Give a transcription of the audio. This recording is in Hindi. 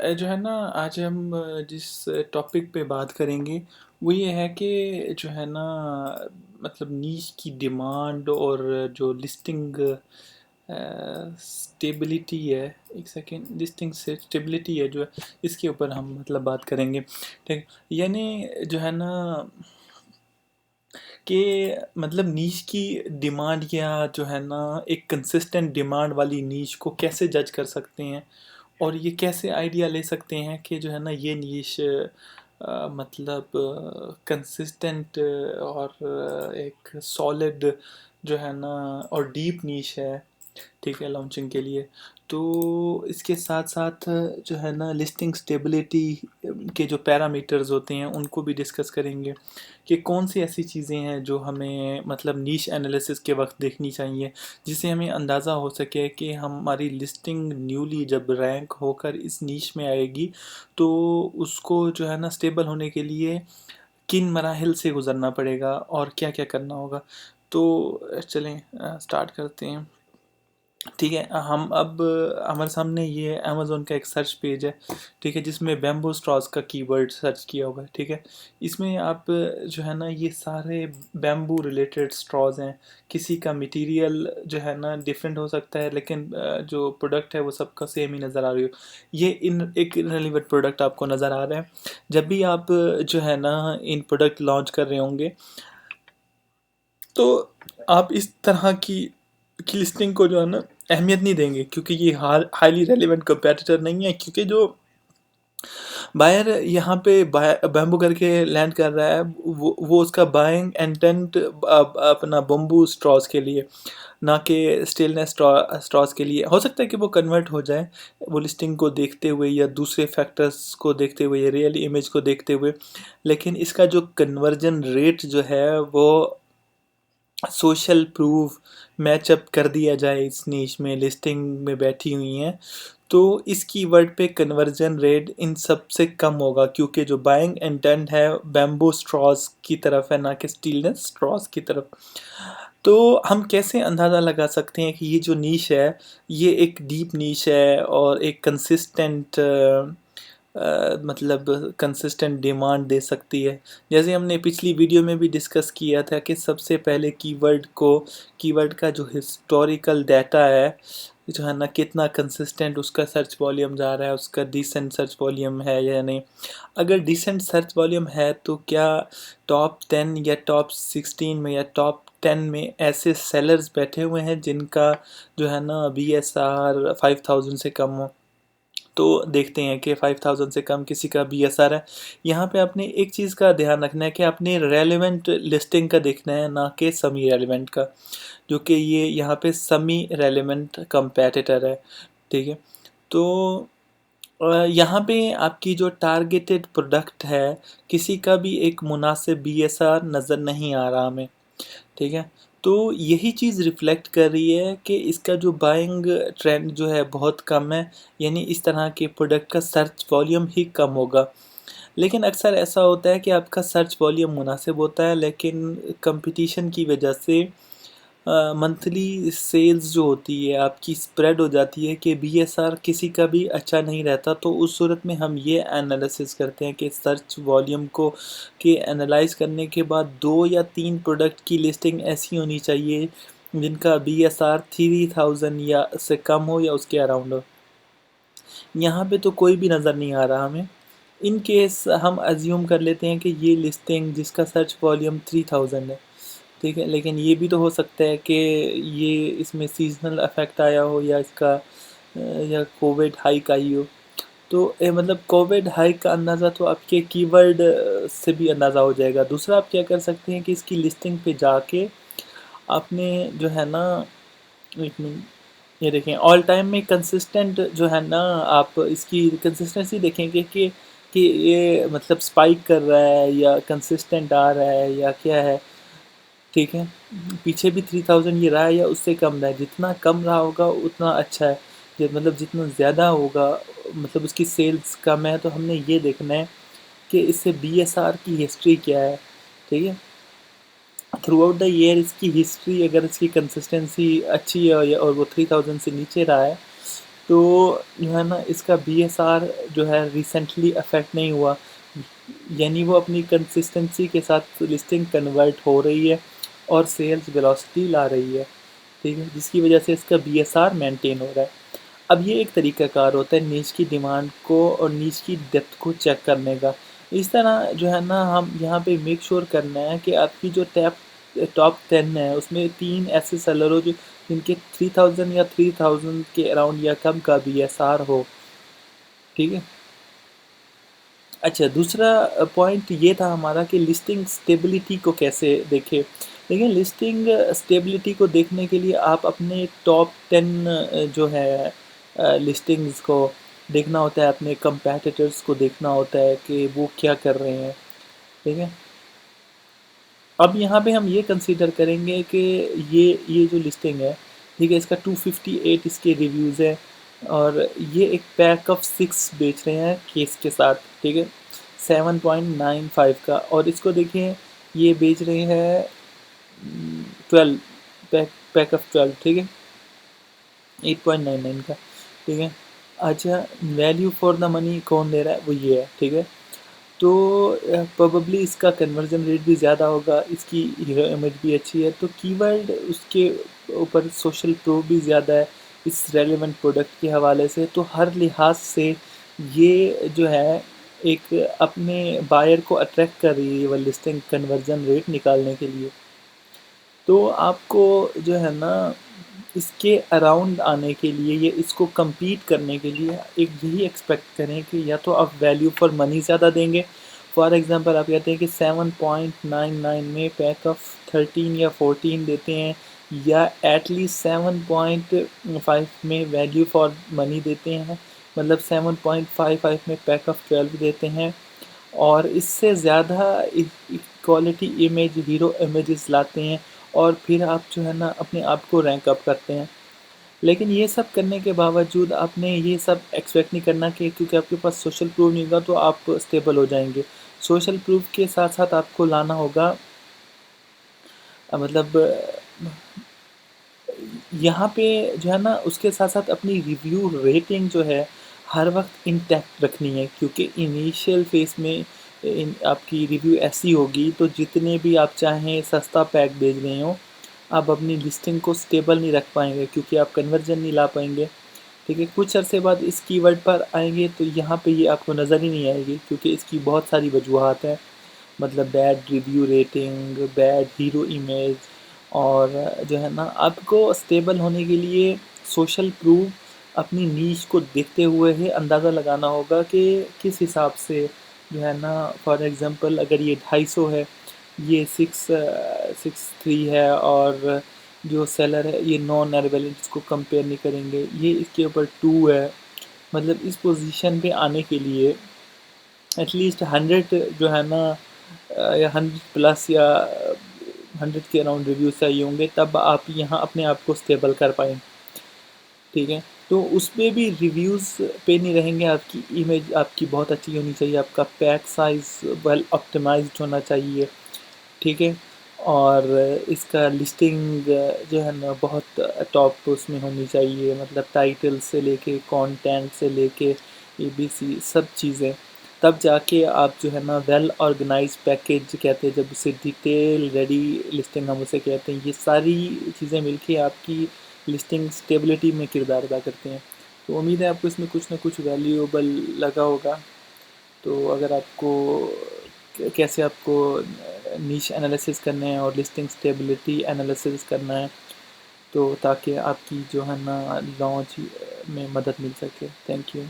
जो है ना, आज हम जिस टॉपिक पे बात करेंगे वो ये है कि जो है ना, मतलब नीश की डिमांड और जो लिस्टिंग स्टेबिलिटी है। एक सेकेंड, लिस्टिंग से स्टेबिलिटी है जो है, इसके ऊपर हम मतलब बात करेंगे। ठीक, यानी जो है ना कि मतलब नीश की डिमांड या जो है ना एक कंसिस्टेंट डिमांड वाली नीश को कैसे जज कर सकते हैं, और ये कैसे आइडिया ले सकते हैं कि जो है ना ये नीश मतलब कंसिस्टेंट और एक सॉलिड जो है ना और डीप नीश है। ठीक है, लॉन्चिंग के लिए। तो इसके साथ साथ जो है ना लिस्टिंग स्टेबिलिटी के जो पैरामीटर्स होते हैं उनको भी डिस्कस करेंगे कि कौन सी ऐसी चीज़ें हैं जो हमें मतलब नीश एनालिसिस के वक्त देखनी चाहिए, जिससे हमें अंदाज़ा हो सके कि हमारी लिस्टिंग न्यूली जब रैंक होकर इस नीश में आएगी तो उसको जो है ना स्टेबल होने के लिए किन मराहिल से गुज़रना पड़ेगा और क्या क्या करना होगा। तो चलें स्टार्ट करते हैं। ठीक है, हम अब हमारे सामने ये अमेज़न का एक सर्च पेज है। ठीक है, जिसमें बैम्बू स्ट्रॉज का कीवर्ड सर्च किया हुआ है। ठीक है, इसमें आप जो है ना ये सारे बैम्बू रिलेटेड स्ट्रॉज हैं। किसी का मटेरियल जो है ना डिफरेंट हो सकता है, लेकिन जो प्रोडक्ट है वो सबका सेम ही नज़र आ रही हो। ये इन एक इनरिलेवेंट प्रोडक्ट आपको नज़र आ रहा है। जब भी आप जो है ना इन प्रोडक्ट लॉन्च कर रहे होंगे तो आप इस तरह की लिस्टिंग को जो है ना अहमियत नहीं देंगे, क्योंकि ये हाईली रेलिवेंट कंपेटिटर नहीं है। क्योंकि जो बायर यहाँ पे बैम्बू करके लैंड कर रहा है वो उसका बाइंग इंटेंट अपना बम्बू स्ट्रॉज के लिए, ना कि स्टेनलेस स्ट्रॉज के लिए। हो सकता है कि वो कन्वर्ट हो जाए वो लिस्टिंग को देखते हुए या दूसरे फैक्टर्स को देखते हुए या रियल इमेज को देखते हुए, लेकिन इसका जो कन्वर्जन रेट जो है वो सोशल प्रूफ मैचअप कर दिया जाए इस नीश में लिस्टिंग में बैठी हुई हैं, तो इस कीवर्ड पे कन्वर्जन रेट इन सब से कम होगा, क्योंकि जो बाइंग इंटेंट है बैम्बू स्ट्रॉज की तरफ है, ना कि स्टीलनेस स्ट्रॉज की तरफ। तो हम कैसे अंदाज़ा लगा सकते हैं कि ये जो नीश है ये एक डीप नीश है और एक कंसिस्टेंट मतलब कंसिस्टेंट डिमांड दे सकती है। जैसे हमने पिछली वीडियो में भी डिस्कस किया था कि सबसे पहले कीवर्ड का जो हिस्टोरिकल डाटा है जो है ना, कितना कंसिस्टेंट उसका सर्च वॉल्यूम जा रहा है, उसका डिसेंट सर्च वॉल्यूम है या नहीं। अगर डिसेंट सर्च वॉल्यूम है तो क्या टॉप 10 या टॉप 16 में या टॉप 10 में ऐसे सेलर्स बैठे हुए हैं जिनका जो है ना BSR 5000 से कम हो। तो देखते हैं कि 5000 से कम किसी का BSR है। यहाँ पे आपने एक चीज़ का ध्यान रखना है कि आपने रेलेवेंट लिस्टिंग का देखना है, ना कि सेमी रेलेवेंट का, जो कि ये यहाँ पे सेमी रेलेवेंट कंपेटिटर है। ठीक है, तो यहाँ पे आपकी जो टारगेटेड प्रोडक्ट है किसी का भी एक मुनासिब BSR नज़र नहीं आ रहा हमें। ठीक है, तो यही चीज़ रिफ्लेक्ट कर रही है कि इसका जो बाइंग ट्रेंड जो है बहुत कम है, यानी इस तरह के प्रोडक्ट का सर्च वॉल्यूम ही कम होगा। लेकिन अक्सर ऐसा होता है कि आपका सर्च वॉल्यूम मुनासिब होता है, लेकिन कंपटीशन की वजह से मंथली सेल्स जो होती है आपकी स्प्रेड हो जाती है कि BSR किसी का भी अच्छा नहीं रहता। तो उस सूरत में हम ये एनालिसिस करते हैं कि सर्च वॉल्यूम को के एनालाइज करने के बाद 2 या 3 प्रोडक्ट की लिस्टिंग ऐसी होनी चाहिए जिनका BSR 3000 या से कम हो या उसके अराउंड हो। यहाँ पे तो कोई भी नज़र नहीं आ रहा हमें। इन केस हम अज्यूम कर लेते हैं कि ये लिस्टिंग जिसका सर्च वॉल्यूम 3000 है। ठीक है, लेकिन ये भी तो हो सकता है कि ये इसमें सीजनल इफ़ेक्ट आया हो या इसका या कोविड हाइक आई हो। तो मतलब कोविड हाइक का अंदाज़ा तो आपके कीवर्ड से भी अंदाज़ा हो जाएगा। दूसरा आप क्या कर सकते हैं कि इसकी लिस्टिंग पे जाके आपने जो है ना, एक मिनट, ये देखें ऑल टाइम में कंसिस्टेंट जो है ना, आप इसकी कंसिस्टेंसी देखेंगे कि ये मतलब स्पाइक कर रहा है या कंसिस्टेंट आ रहा है या क्या है। ठीक है, पीछे भी 3000 ये रहा है या उससे कम रहा है। जितना कम रहा होगा उतना अच्छा है, मतलब जितना ज़्यादा होगा मतलब उसकी सेल्स कम है, तो हमने ये देखना है कि इससे BSR की हिस्ट्री क्या है। ठीक है, थ्रू आउट द ईयर इसकी हिस्ट्री अगर इसकी कंसिस्टेंसी अच्छी है और वो 3000 से नीचे रहा है तो जो है ना इसका बीएसआर जो है रिसेंटली अफेक्ट नहीं हुआ, यानी वो अपनी कंसिस्टेंसी के साथ लिस्टिंग कन्वर्ट हो रही है और सेल्स वेलोसिटी ला रही है, ठीक है, जिसकी वजह से इसका बीएसआर मेंटेन हो रहा है। अब ये एक तरीक़ाकार होता है नीश की डिमांड को और नीश की डेप्थ को चेक करने का। इस तरह जो है ना हम यहाँ पे मेक श्योर करना है कि आपकी जो टॉप 10 है उसमें 3 ऐसे सेलर हो जो जिनके 3000 या 3000 के अराउंड या कम का बीएसआर हो, ठीक है। अच्छा, दूसरा पॉइंट ये था हमारा कि लिस्टिंग स्टेबिलिटी को कैसे देखें। देखिए, लिस्टिंग स्टेबिलिटी को देखने के लिए आप अपने टॉप 10 जो है लिस्टिंग्स को देखना होता है, अपने कंपेटिटर्स को देखना होता है कि वो क्या कर रहे हैं, ठीक है। अब यहाँ पे हम ये कंसीडर करेंगे कि ये जो लिस्टिंग है, ठीक है, इसका 258 इसके रिव्यूज़ है और ये एक पैक ऑफ 6 बेच रहे हैं केस के साथ, ठीक है, 7.95 का, और इसको देखिए ये बेच रहे हैं 12 पैक ऑफ 12, ठीक है, 8.99 का, ठीक है। अच्छा, वैल्यू फॉर द मनी कौन दे रहा है, वो ये है, ठीक है। तो प्रोबेबली इसका कन्वर्जन रेट भी ज़्यादा होगा, इसकी हीरो इमेज भी अच्छी है, तो कीवर्ड उसके ऊपर सोशल प्रूफ भी ज़्यादा है इस रेलेवेंट प्रोडक्ट के हवाले से, तो हर लिहाज से ये जो है एक अपने बायर को अट्रैक्ट कर रही है वो लिस्टिंग कन्वर्जन रेट निकालने के लिए। तो आपको जो है ना इसके अराउंड आने के लिए, ये इसको कम्पीट करने के लिए एक यही एक्सपेक्ट करें कि या तो आप वैल्यू फॉर मनी ज़्यादा देंगे। फॉर एग्ज़ाम्पल आप कहते हैं कि 7.99 में पैक ऑफ 13 या 14 देते हैं, या एटलीस्ट 7.5 में वैल्यू फॉर मनी देते हैं, मतलब 7.55 में पैक ऑफ 12 देते हैं, और इससे ज़्यादा क्वालिटी इमेज, हीरो इमेजेस लाते हैं, और फिर आप जो है ना अपने आप को रैंक अप करते हैं। लेकिन ये सब करने के बावजूद आपने ये सब एक्सपेक्ट नहीं करना कि क्योंकि आपके पास सोशल प्रूफ नहीं होगा तो आप स्टेबल हो जाएंगे। सोशल प्रूफ के साथ साथ आपको लाना होगा मतलब यहाँ पे जो है ना उसके साथ साथ अपनी रिव्यू रेटिंग जो है हर वक्त इंटैक्ट रखनी है, क्योंकि इनिशियल फेस में आपकी रिव्यू ऐसी होगी तो जितने भी आप चाहें सस्ता पैक भेज रहे हो, आप अपनी लिस्टिंग को स्टेबल नहीं रख पाएंगे क्योंकि आप कन्वर्जन नहीं ला पाएंगे, ठीक है। कुछ अरसे बाद इस कीवर्ड पर आएंगे तो यहाँ पे ये आपको नज़र ही नहीं आएगी, क्योंकि इसकी बहुत सारी वजूहात हैं, मतलब bad review rating, bad hero image, और जो है ना आपको स्टेबल होने के लिए सोशल प्रूफ अपनी नीश को देखते हुए ही अंदाज़ा लगाना होगा कि किस हिसाब से जो है ना, फॉर एग्ज़ाम्पल अगर ये 250 है, ये 663 है, और जो सेलर है ये नॉन एरवेलेंट, इसको कंपेयर नहीं करेंगे, ये इसके ऊपर 2 है, मतलब इस पोजीशन पे आने के लिए एटलीस्ट 100 जो है ना या 100 प्लस या 100 के अराउंड रिव्यूज़ चाहिए होंगे, तब आप यहाँ अपने आप को स्टेबल कर पाएँ, ठीक है। तो उसमें भी रिव्यूज़ पे नहीं रहेंगे, आपकी इमेज आपकी बहुत अच्छी होनी चाहिए, आपका पैक साइज़ वेल ऑप्टिमाइज्ड होना चाहिए, ठीक है, और इसका लिस्टिंग जो है ना बहुत टॉप उसमें होनी चाहिए, मतलब टाइटल से लेके कंटेंट से लेके एबीसी सब चीज़ें, तब जाके आप जो है ना वेल ऑर्गेनाइज्ड पैकेज कहते हैं जब उसे, डिटेल रेडी लिस्टिंग हम उसे कहते हैं, ये सारी चीज़ें मिलके आपकी लिस्टिंग स्टेबिलिटी में किरदार अदा करते हैं। तो उम्मीद है आपको इसमें कुछ ना कुछ वैल्यूएबल लगा होगा। तो अगर आपको कैसे आपको नीश एनालिसिस करने हैं और लिस्टिंग स्टेबिलिटी एनालिसिस करना है, तो ताकि आपकी जो है ना लॉन्च में मदद मिल सके। Thank you.